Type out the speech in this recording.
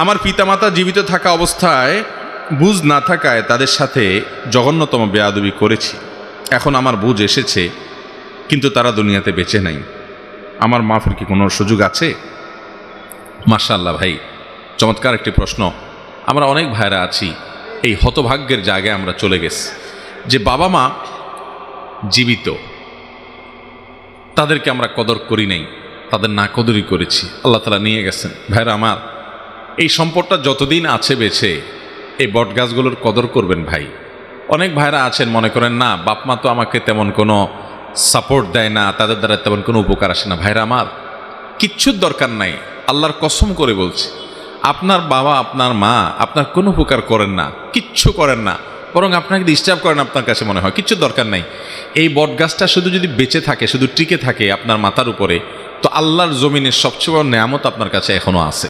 আমার পিতামাতা জীবিত থাকা অবস্থায় বুঝ না থাকায় তাদের সাথে জঘন্যতম বেয়াদবি করেছি। এখন আমার বুঝ এসেছে, কিন্তু তারা দুনিয়াতে বেঁচে নাই। আমার মাফের কি কোনো সুযোগ আছে? মাশাআল্লাহ ভাই, চমৎকার একটি প্রশ্ন। আমরা অনেক ভাইরা আছি এই হতভাগ্যের জায়গায় আমরা চলে গেছি যে বাবা মা জীবিত, তাদেরকে আমরা কদর করি নাই, তাদের না কদরই করেছি, আল্লাহ তাআলা নিয়ে গেছেন। ভাইরা আমার, এই সম্পদটা যতদিন আছে বেঁচে এই বটগাছগুলোর কদর করবেন ভাই। অনেক ভাইরা আছেন মনে করেন না, বাপ মা তো আমাকে তেমন কোনো সাপোর্ট দেয় না, তাদের দ্বারা তেমন কোনো উপকার আসে না। ভাইরা আমার, কিচ্ছুর দরকার নাই। আল্লাহর কসম করে বলছি, আপনার বাবা আপনার মা আপনার কোনো উপকার করেন না, কিচ্ছু করেন না, বরং আপনাকে ডিস্টার্ব করেন। আপনার কাছে মনে হয় কিচ্ছু দরকার নাই। এই বটগাছটা শুধু যদি বেঁচে থাকে, শুধু টিকে থাকে আপনার মাথার উপরে, তো আল্লাহর জমিনের সবচেয়ে বড় নেয়ামত আপনার কাছে এখনো আছে।